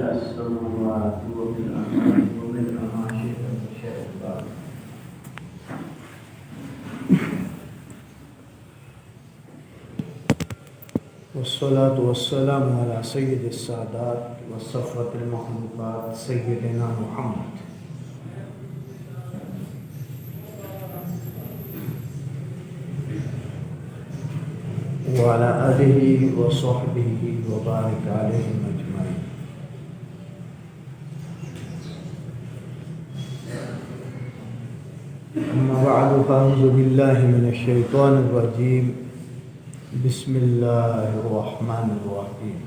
السماوات والأرض وملء ما شئت من شيء بعد. والصلاة والسلام على سيد السادات وصفوة المخلوقات سيدنا محمد وعلى آله وصحبه وبارك عليهم أجمعين. أما بعد فأعوذ بالله من الشيطان الرجيم. بسم الله الرحمن الرحيم.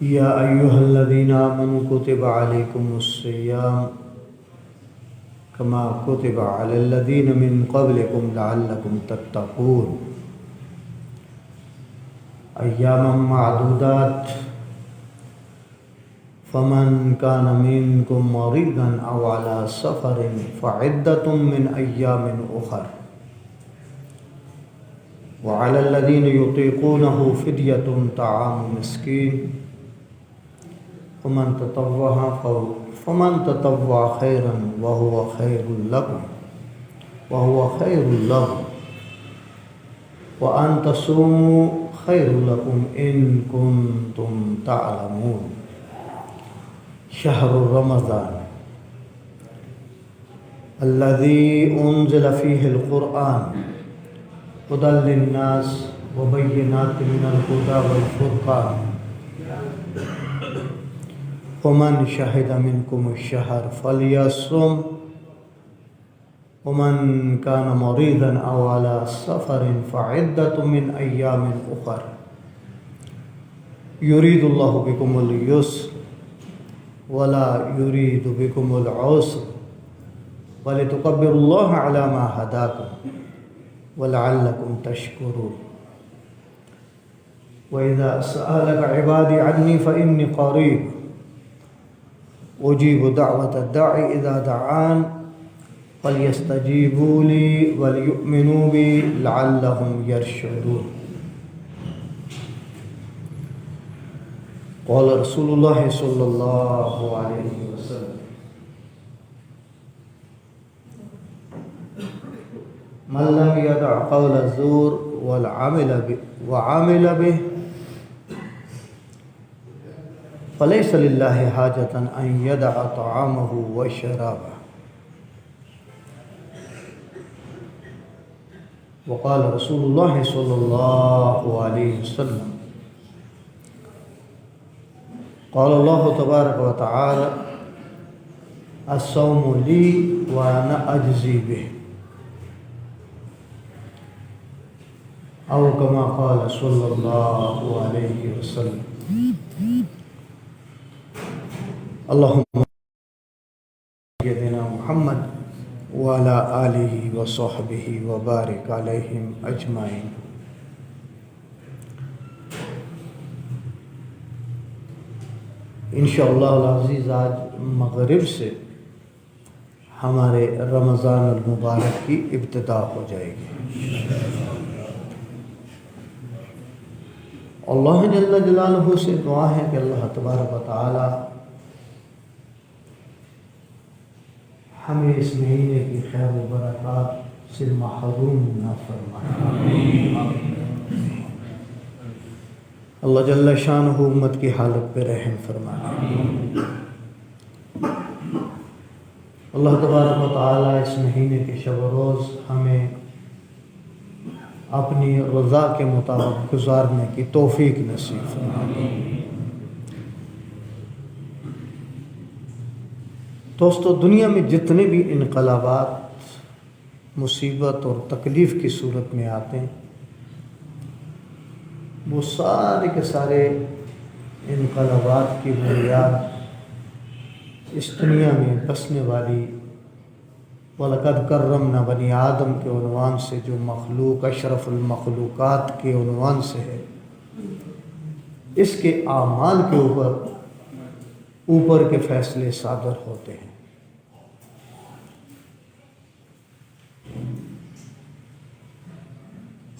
يا أيها الذين آمنوا كتب عليكم الصيام كما كتب على الذين من قبلكم لعلكم تتقون أياما معدودات فمن كان منكم مريضا أو على سفر فعدة من أيام أخر وعلى الذين يطيقونه فدية طعام مسكين فمن تطوع خيرا وهو خير لكم وأن تصوموا خير لكم إن كنتم تعلمون. شهر رمضان الذي أنزل فيه القرآن هدى للناس وبينات من الهدى والفرقان ومن شهد منكم الشهر فليصم ومن كان مريضا أو على سفر فعدة من أيام أخر يريد الله بكم اليسر ولا يريد بكم العسر ولتكبروا الله على ما هداكم ولعلكم تشكرون. وإذا سألك عبادي عني فإني قريب أجيب دعوة الداعي إذا دعان فليستجيبوا لي وليؤمنوا بي لعلهم يرشدون. قال رسول الله صلى الله عليه وسلم من لم يدع قول الزور وعمل به فليس لله حاجة أن يدع طعامه وشرابه. وقال رسول الله صلى الله عليه وسلم قال الله تبارك وتعالى الصوم لي وأنا أجزي به أو كما قال صلى الله عليه وسلم. اللهم سيدنا محمد وعلى آله وصحبه وبارك عليهم أجمعين. انشاءاللہ العزیز آج مغرب سے ہمارے رمضان المبارک کی ابتدا ہو جائے گی. اللہ جل جلالہ سے دعا ہے کہ اللہ تبارک و تعالی ہمیں اس مہینے کی خیر و برکات سے محروم نہ فرمائے. اللہ جل شانہ امت کی حالت پہ رحم فرمائے. اللہ تبارک و تعالی اس مہینے کے شب و روز ہمیں اپنی رضا کے مطابق گزارنے کی توفیق نصیب فرمائے. دوستو، دنیا میں جتنے بھی انقلابات مصیبت اور تکلیف کی صورت میں آتے ہیں وہ سارے کے سارے انقلابات کی بنیاد اس دنیا میں بسنے والی وَلَقَدْ كَرَّمْنَا بَنِي آدم کے عنوان سے جو مخلوق اشرف المخلوقات کے عنوان سے ہے، اس کے اعمال کے اوپر کے فیصلے صادر ہوتے ہیں.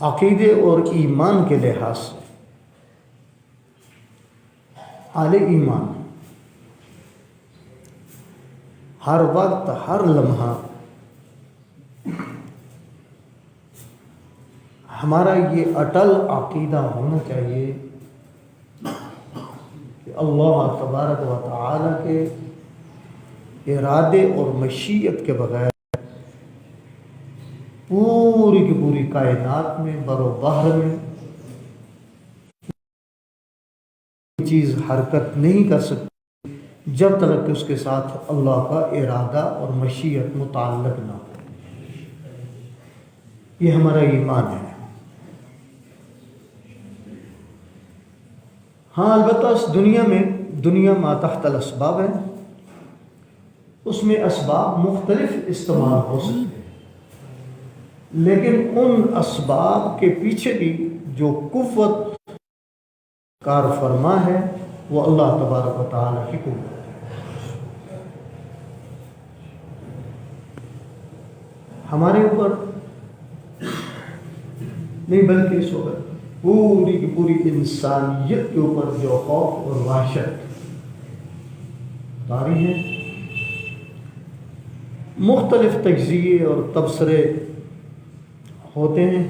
عقیدے اور ایمان کے لحاظ سے اہل ایمان ہر وقت ہر لمحہ ہمارا یہ اٹل عقیدہ ہونا چاہیے کہ اللہ تبارک و تعالی کے ارادے اور مشیت کے بغیر پوری کی پوری کائنات میں بر و بحر میں چیز حرکت نہیں کر سکتی جب تک کہ اس کے ساتھ اللہ کا ارادہ اور مشیت متعلق نہ ہو۔ یہ ہمارا ایمان ہے۔ ہاں البتہ اس دنیا ما تحت الاسباب ہے، اس میں اسباب مختلف استعمال ہو سکتے ہیں، لیکن ان اسباب کے پیچھے بھی جو قوت کار فرما ہے وہ اللہ تبارک و تعالیٰ کی قوت ہے۔ ہمارے اوپر نہیں بلکہ اس وقت پوری کی پوری انسانیت کے اوپر جو خوف اور وحشت طاری ہے، مختلف تجزیے اور تبصرے ہوتے ہیں،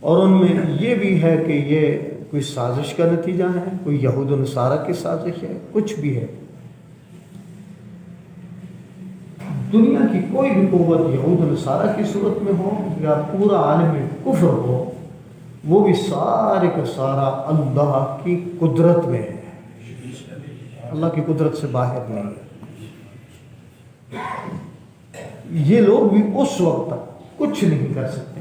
اور ان میں یہ بھی ہے کہ یہ کوئی سازش کا نتیجہ ہے، کوئی یہود و نصارہ کی سازش ہے، کچھ بھی ہے۔ دنیا کی کوئی بھی قوت یہود و نصارہ کی صورت میں ہو یا پورا عالم کفر ہو، وہ بھی سارے کا سارا اللہ کی قدرت میں ہے، اللہ کی قدرت سے باہر نہیں ہے۔ یہ لوگ بھی اس وقت تک کچھ نہیں کر سکتے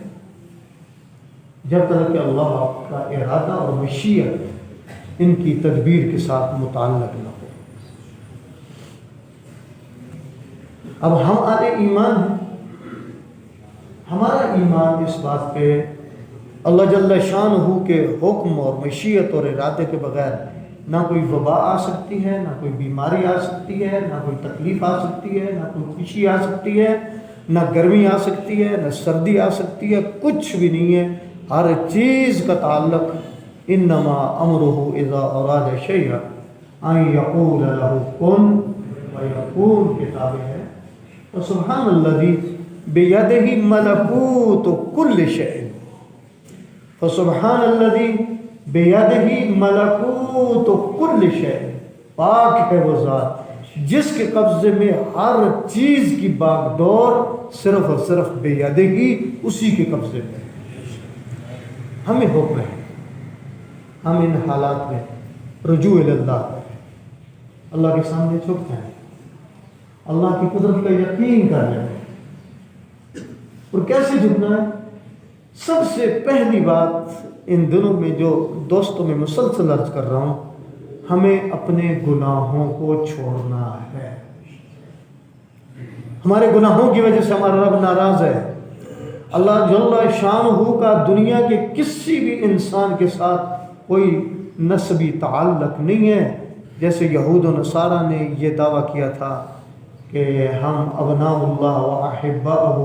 جب تک کہ اللہ کا ارادہ اور مشیت ان کی تدبیر کے ساتھ متعلق نہ ہو۔ اب ہم اہل ایمان ہیں، ہمارا ایمان اس بات پہ اللہ جل شانہ کے حکم اور مشیت اور ارادے کے بغیر نہ کوئی وبا آ سکتی ہے، نہ کوئی بیماری آ سکتی ہے، نہ کوئی تکلیف آ سکتی ہے، نہ کوئی خوشی آ سکتی ہے، نہ گرمی آ سکتی ہے، نہ سردی آ سکتی ہے، کچھ بھی نہیں ہے۔ ہر چیز کا تعلق انما امرہ اذا اراد شیئا ان یقول لہ کن فیکون کے تابع ہے۔ فسبحان الذی بیدہ ملکوت کل شیء، فسبحان الذی بیدہ ملکوت کل شیء، پاک ہے وہ ذات جس کے قبضے میں ہر چیز کی باغ ڈور صرف اور صرف بیدہی اسی کے قبضے میں۔ ہمیں حکم ہے ہم ان حالات میں رجوع اللہ کریں، اللہ کے سامنے جھک جائیں، اللہ کی قدرت کا یقین کر لیں۔ اور کیسے جھکنا ہے؟ سب سے پہلی بات ان دنوں میں جو دوستوں میں مسلسل عرض کر رہا ہوں، ہمیں اپنے گناہوں کو چھوڑنا ہے۔ ہمارے گناہوں کی وجہ سے ہمارا رب ناراض ہے۔ اللہ جل شانہ کا دنیا کے کسی بھی انسان کے ساتھ کوئی نسبی تعلق نہیں ہے، جیسے یہود و نصارہ نے یہ دعویٰ کیا تھا کہ ہم ابناء اللہ و احباءہ،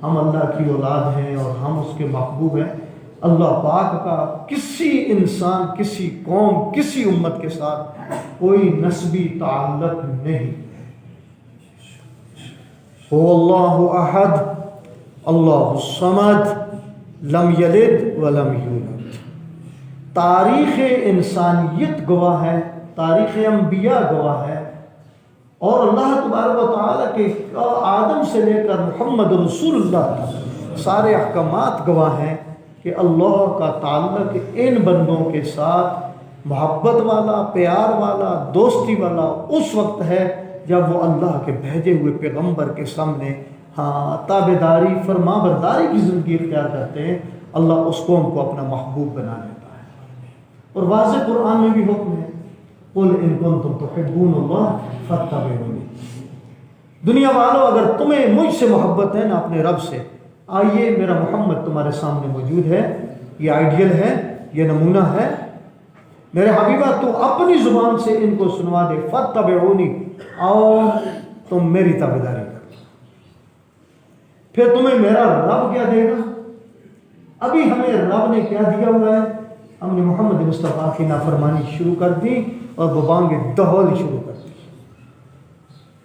ہم اللہ کی اولاد ہیں اور ہم اس کے محبوب ہیں۔ اللہ پاک کا کسی انسان، کسی قوم، کسی امت کے ساتھ کوئی نسبی تعلق نہیں۔ هو اللہ احد اللہ الصمد لم یلد ولم یولد۔ تاریخ انسانیت گواہ ہے، تاریخ انبیاء گواہ ہے، اور اللہ تبارک و تعالیٰ کے آدم سے لے کر محمد رسول اللہ تک سارے احکامات گواہ ہیں کہ اللہ کا تعلق ان بندوں کے ساتھ محبت والا، پیار والا، دوستی والا اس وقت ہے جب وہ اللہ کے بھیجے ہوئے پیغمبر کے سامنے تابعداری، فرما برداری کی زندگی اختیار کرتے ہیں، اللہ اس قوم کو اپنا محبوب بنا لیتا ہے۔ اور واضح قرآن میں بھی حکم ہے، قل ان کنتم تحبون اللہ فاتبعونی۔ دنیا والوں اگر تمہیں مجھ سے محبت ہے نا اپنے رب سے، آئیے میرا محمد تمہارے سامنے موجود ہے، یہ آئیڈیل ہے، یہ نمونہ ہے، میرے حبیبہ تو اپنی زبان سے ان کو سنوا دے، فاتبعونی، اور تم میری تابعداری کرو۔ پھر تمہیں میرا رب کیا دے گا؟ ابھی ہمیں رب نے کیا دیا ہوا ہے؟ ہم نے محمد مصطفیٰ کی نافرمانی شروع کر دی اور ببانگ دہل شروع کر دی.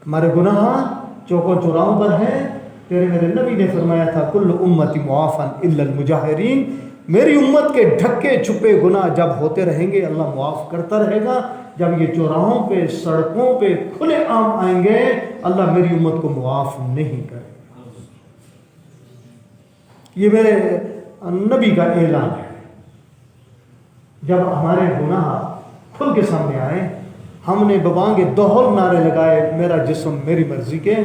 ہمارے گناہ چوکوں چوراہوں پر ہیں. تیرے میرے نبی نے فرمایا تھا کل امتی معافن الا المجاہرین، میری امت کے ڈھکے چھپے گناہ جب ہوتے رہیں گے اللہ معاف کرتا رہے گا. جب یہ چوراہوں پہ سڑکوں پہ کھلے عام آئیں گے اللہ میری امت کو معاف نہیں کرے گا. یہ میرے نبی کا اعلان ہے. جب ہمارے گناہ کھل کے سامنے آئے، ہم نے ببانگ دوہل نعرے لگائے میرا جسم میری مرضی کے،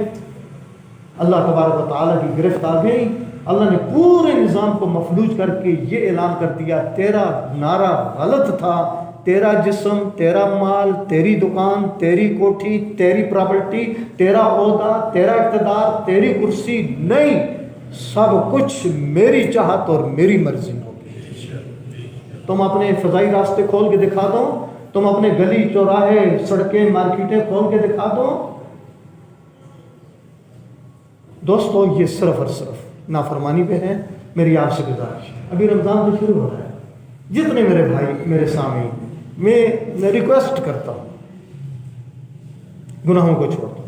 اللہ تبارک و تعالیٰ کی گرفت آ گئی. اللہ نے پورے نظام کو مفلوج کر کے یہ اعلان کر دیا تیرا نعرہ غلط تھا، تیرا جسم، تیرا مال، تیری دکان، تیری کوٹھی، تیری پراپرٹی، تیرا عہدہ، تیرا اقتدار، تیری کرسی نہیں، سب کچھ میری چاہت اور میری مرضی ہوگی. تم اپنے فضائی راستے کھول کے دکھا دو، تم اپنے گلی چوراہے سڑکیں مارکیٹیں کھول کے دکھا دو. دوستو یہ صرف اور صرف نافرمانی پہ ہے. میری آپ سے گزارش ہے، ابھی رمضان تو شروع ہو رہا ہے، جتنے میرے بھائی میرے سامنے میں ریکویسٹ کرتا ہوں گناہوں کو چھوڑ دو،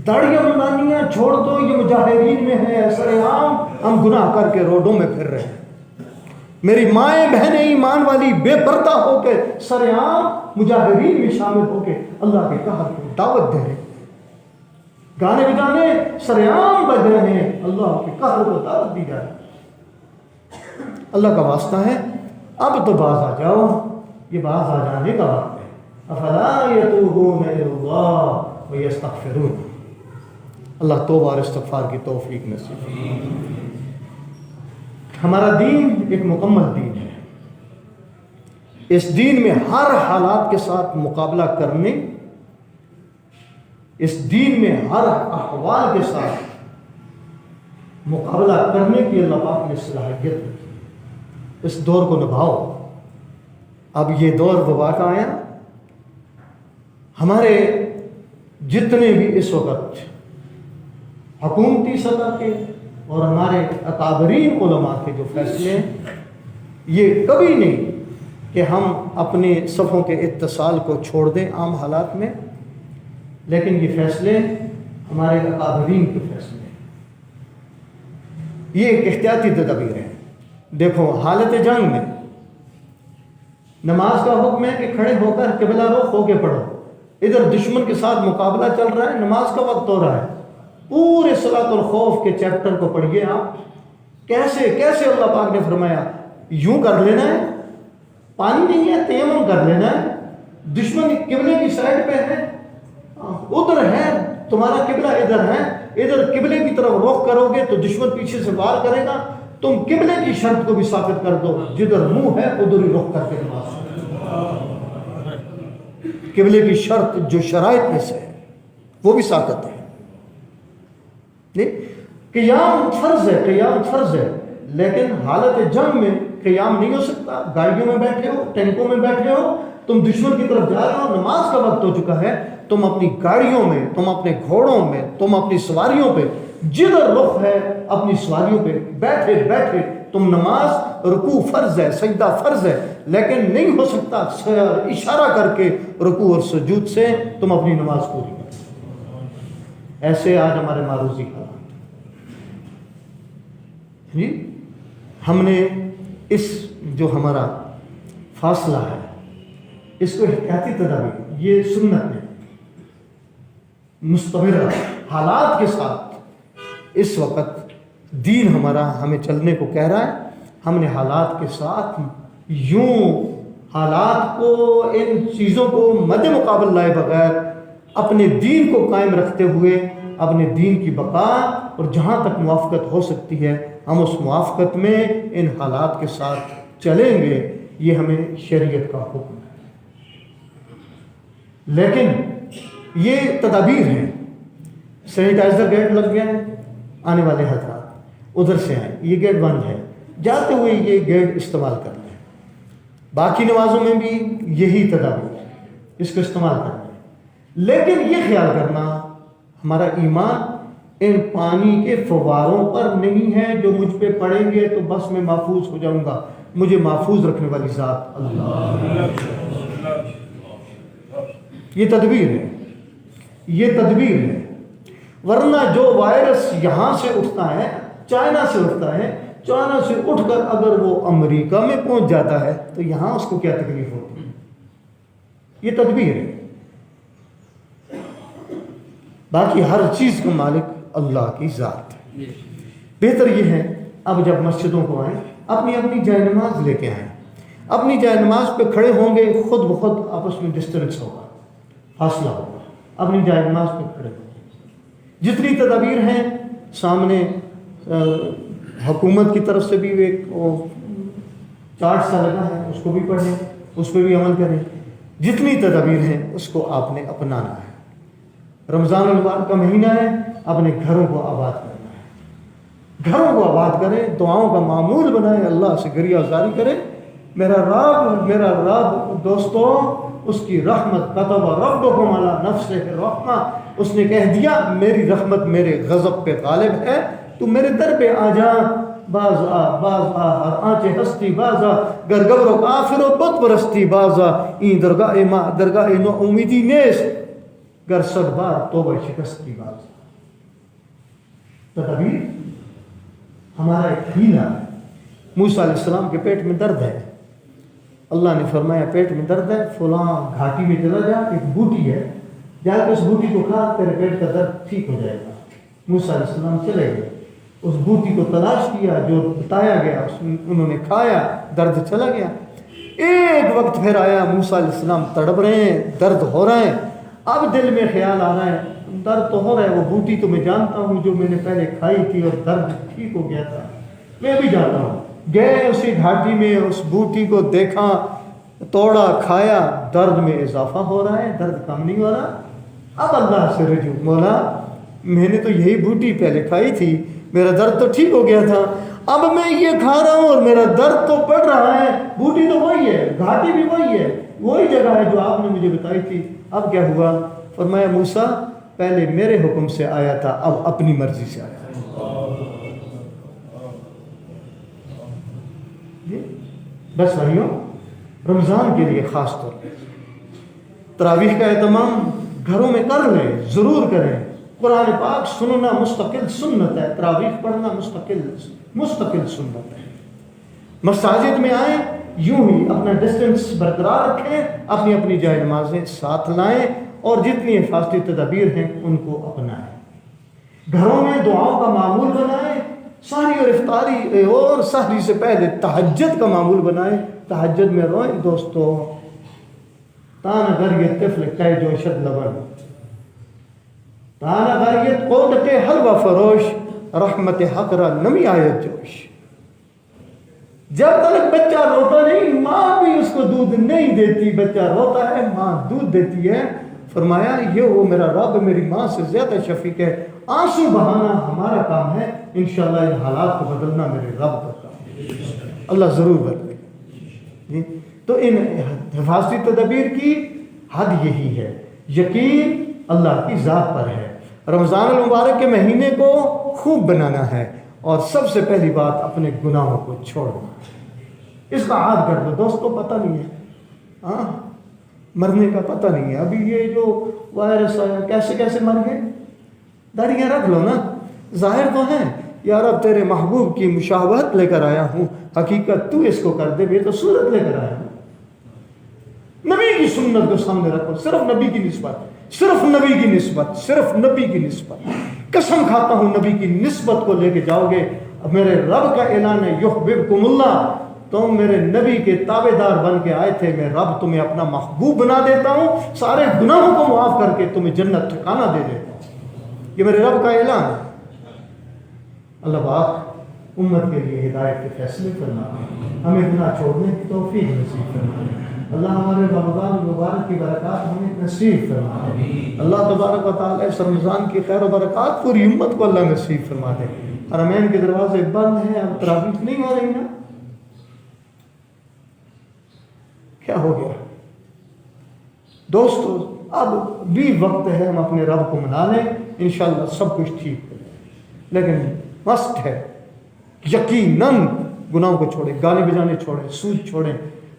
داڑیاں منڈانیاں چھوڑ دو. یہ مجاہرین میں ہے سر عام، ہم گناہ کر کے روڈوں میں پھر رہے ہیں. میری مائیں بہنیں ایمان والی بے پردہ ہو کے سر عام مجاہرین میں شامل ہو کے اللہ کے قہر کو دعوت دے رہے. گانے بجانے سر عام بج رہے ہیں، اللہ کے قہر کو دعوت دی جائے. اللہ کا واسطہ ہے اب تو باز آ جاؤ، یہ باز آ جانے کا وقت ہے. افلا یتوبون الی اللہ ویستغفرون. اللہ توبہ اور استغفار کی توفیق نصیب فرمائے. ہمارا دین ایک مکمل دین ہے. اس دین میں ہر حالات کے ساتھ مقابلہ کرنے، اس دین میں ہر احوال کے ساتھ مقابلہ کرنے کی اللہ پاک نے صلاحیت دی. اس دور کو نبھاؤ. اب یہ دور وبا کا آیا، ہمارے جتنے بھی اس وقت حکومتی سطح کے اور ہمارے اکابرین علماء کے جو فیصلے ہیں، یہ کبھی نہیں کہ ہم اپنے صفوں کے اتصال کو چھوڑ دیں عام حالات میں، لیکن یہ فیصلے ہمارے اکابرین کے فیصلے ہیں. یہ ایک احتیاطی تدابیر ہے. دیکھو حالت جنگ میں نماز کا حکم ہے کہ کھڑے ہو کر قبلہ رخ ہو کے پڑھو. ادھر دشمن کے ساتھ مقابلہ چل رہا ہے، نماز کا وقت ہو رہا ہے. پورے صلاۃ الخوف کے چیپٹر کو پڑھیے آپ. کیسے کیسے اللہ پاک نے فرمایا یوں کر لینا ہے، پانی نہیں ہے تیمم کر لینا ہے، دشمن قبلے کی سائڈ پہ ہے، ادھر ہے تمہارا قبلہ ادھر ہے، ادھر قبلے کی طرف رخ کرو گے تو دشمن پیچھے سے وار کرے گا. تم قبلے کی شرط کو بھی ثابت کر دو، جدھر منہ ہے ادھر ہی رخ کر کے نماز. قبلے کی شرط جو شرائط میں سے ہے وہ بھی ثابت ہے. قیام فرض ہے، قیام فرض ہے، لیکن حالت جنگ میں قیام نہیں ہو سکتا. گاڑیوں میں بیٹھے ہو، ٹینکوں میں بیٹھے ہو، تم دشمن کی طرف جا رہے ہو، نماز کا وقت ہو چکا ہے. تم اپنی گاڑیوں میں، تم اپنے گھوڑوں میں، تم اپنی سواریوں پہ، جدھر رخ ہے اپنی سواریوں پہ بیٹھے بیٹھے تم نماز، رکوع فرض ہے، سجدہ فرض ہے، لیکن نہیں ہو سکتا اشارہ کر کے رکوع اور سجود سے تم اپنی نماز پوری کرو. ایسے آج ہمارے معروضی حالات. جی ہم نے اس جو ہمارا فاصلہ ہے اس کو احتیاطی تدابیر، یہ سنت ہے مستمر حالات کے ساتھ. اس وقت دین ہمارا ہمیں چلنے کو کہہ رہا ہے. ہم نے حالات کے ساتھ یوں حالات کو، ان چیزوں کو مد مقابل لائے بغیر اپنے دین کو قائم رکھتے ہوئے اپنے دین کی بقا اور جہاں تک موافقت ہو سکتی ہے ہم اس موافقت میں ان حالات کے ساتھ چلیں گے. یہ ہمیں شریعت کا حکم ہے. لیکن یہ تدابیر ہیں. سینیٹائزر گیٹ لگ گیا ہے، آنے والے حضرات ادھر سے آئیں، یہ گیٹ بند ہے، جاتے ہوئے یہ گیٹ استعمال کر لیں. باقی نمازوں میں بھی یہی تدابیر ہے، اس کو استعمال کرنا ہے. لیکن یہ خیال کرنا ہمارا ایمان ان پانی کے فواروں پر نہیں ہے جو مجھ پہ پڑیں گے تو بس میں محفوظ ہو جاؤں گا. مجھے محفوظ رکھنے والی ذات اللہ. یہ تدبیر ہے، یہ تدبیر ہے. ورنہ جو وائرس یہاں سے اٹھتا ہے، چائنا سے اٹھتا ہے، چائنا سے اٹھ کر اگر وہ امریکہ میں پہنچ جاتا ہے تو یہاں اس کو کیا تکلیف ہوتی ہے؟ یہ تدبیر ہے. باقی ہر چیز کا مالک اللہ کی ذات ہے. بہتر یہ ہے اب جب مسجدوں کو آئیں اپنی اپنی جائے نماز لے کے آئیں. اپنی جائے نماز پہ کھڑے ہوں گے، خود بخود آپس میں ڈسٹینس ہوگا، فاصلہ ہوگا. اپنی جائے نماز پہ کھڑے ہوں گے. جتنی تدابیر ہیں سامنے حکومت کی طرف سے بھی ایک چارٹ سا لگا ہے، اس کو بھی پڑھیں، اس پہ بھی عمل کریں. جتنی تدابیر ہیں اس کو آپ نے اپنانا ہے. رمضان المبارک کا مہینہ ہے، اپنے گھروں کو آباد کرنا ہے. گھروں کو آباد کریں، دعاؤں کا معمول بنائیں، اللہ سے گریہ زاری کریں. میرا رب دوستو، اس کی رحمت کتب ربکم علی نفسہ الرحمہ. اس نے کہہ دیا میری رحمت میرے غضب پہ غالب ہے، تو میرے در پہ آ جا. باز آ ہر آنچے ہستی بازا، گر گبر و کافر و بت پرستی بازا. این درگاہ ما درگاہ نو امیدی نیس، گر صد بار توبہ شکستی بازا. تدبیر ہمارا ایک ہیلا ہے. موسیٰ علیہ السلام کے پیٹ میں درد ہے، اللہ نے فرمایا پیٹ میں درد ہے، فلاں گھاٹی میں چلا جا، ایک بوٹی ہے، جا کے اس بوٹی کو کھا، تیرے پیٹ کا درد ٹھیک ہو جائے گا. موسیٰ علیہ السلام چلے گئے، اس بوٹی کو تلاش کیا جو بتایا گیا، انہوں نے کھایا، درد چلا گیا. ایک وقت پھر آیا، موسیٰ علیہ السلام تڑپ رہے ہیں، درد ہو رہا ہے. اب دل میں خیال آ رہا ہے درد تو ہو رہا ہے، وہ بوٹی تو میں جانتا ہوں جو میں نے پہلے کھائی تھی اور درد ٹھیک ہو گیا تھا، میں بھی جانتا ہوں. گئے اسی گھاٹی میں، اس بوٹی کو دیکھا، توڑا، کھایا، درد میں اضافہ ہو رہا ہے، درد کم نہیں ہو رہا. اب اللہ سے رجوع، مولا میں نے تو یہی بوٹی پہلے کھائی تھی، میرا درد تو ٹھیک ہو گیا تھا، اب میں یہ کھا رہا ہوں اور میرا درد تو بڑھ رہا ہے. بوٹی تو وہی ہے، گھاٹی بھی وہی ہے، وہی جگہ ہے جو آپ نے مجھے بتائی تھی. اب کیا ہوا؟ فرمایا موسیٰ پہلے میرے حکم سے آیا تھا، اب اپنی مرضی سے آیا. بس بھائیوں، رمضان کے لیے خاص طور پر تراویح کا اہتمام گھروں میں کر لیں، ضرور کریں. قرآن پاک سننا مستقل سنت ہے، تراویح پڑھنا مستقل سنت ہے. مساجد میں آئیں، یوں ہی اپنا ڈسٹینس برقرار رکھیں، اپنی اپنی جائے نمازیں ساتھ لائیں اور جتنی حفاظتی تدابیر ہیں ان کو اپنائیں. گھروں میں دعاؤں کا معمول بنائیں، سحری اور افطاری اور سحری سے پہلے تہجد کا معمول بنائیں. تہجد میں روئیں دوستو. تانا غریت طفل کہہ جوشد لبن، تانا غریت قوت کے حلوہ فروش، رحمت حق را نمی آیت جوش. جب تک بچہ روتا نہیں، ماں بھی اس کو دودھ نہیں دیتی. بچہ روتا ہے، ماں دودھ دیتی ہے. فرمایا یہ وہ میرا رب میری ماں سے زیادہ شفیق ہے. آنسو بہانا ہمارا کام ہے، انشاءاللہ ان حالات کو بدلنا میرے رب کا کام ہے. اللہ ضرور بدلے گا. تو ان حفاظتی تدابیر کی حد یہی ہے، یقین اللہ کی ذات پر ہے. رمضان المبارک کے مہینے کو خوب بنانا ہے اور سب سے پہلی بات اپنے گناہوں کو چھوڑنا. اس کا عاد کر دو دوستو. پتہ نہیں ہے، ہاں مرنے کا پتہ نہیں ہے. ابھی یہ جو وائرس آیا کیسے کیسے مر گئے. داڑیاں رکھ لو نا، ظاہر تو ہے یار اب تیرے محبوب کی مشابہت لے کر آیا ہوں، حقیقت تو اس کو کر دے، میں تو صورت لے کر آیا ہوں. نبی کی سنت کو سامنے رکھو، صرف نبی کی نسبت، صرف نبی کی نسبت، صرف نبی کی نسبت. قسم کھاتا ہوں نبی کی نسبت کو لے کے جاؤ گے. اب میرے رب کا اعلان ہے یحببکم اللہ، تم میرے نبی کے تابع دار بن کے آئے تھے، میں رب تمہیں اپنا محبوب بنا دیتا ہوں، سارے گناہوں کو معاف کر کے تمہیں جنت ٹھکانہ دے دیتا ہوں. یہ میرے رب کا اعلان ہے. اللہ پاک امت کے لیے ہدایت کے فیصلے کرنا، ہمیں گناہ چھوڑنے کی توفیق نصیب کرنا. اللہ ہمارے رمضان المبارک کی برکات ہمیں نصیب فرما دے. اللہ تبارک و تعالیٰ اس رمضان کی خیر و برکات پوری امت کو اللہ نصیب فرما دے. حرمین کے دروازے بند ہیں، اب تراویح نہیں ہو رہی نا. کیا ہو گیا دوستو؟ اب بھی وقت ہے ہم اپنے رب کو منا لیں، انشاءاللہ سب کچھ ٹھیک ہو جائے. لیکن مسٹ ہے یقیناً گناہوں کو چھوڑیں، گانے بجانے چھوڑیں، سود چھوڑیں،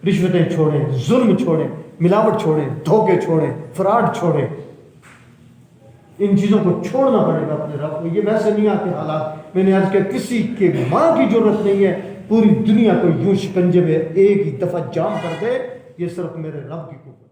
رشوتیں چھوڑیں، ظلم چھوڑیں، ملاوٹ چھوڑیں، دھوکے چھوڑیں، فراڈ چھوڑیں. ان چیزوں کو چھوڑنا پڑے گا اپنے رب کو. یہ ویسے نہیں آتے حالات. میں نے عرض کیا کسی کے ماں کی ضرورت نہیں ہے پوری دنیا کو یوں شکنجے میں ایک ہی دفعہ جام کر دے. یہ صرف میرے رب کی قوت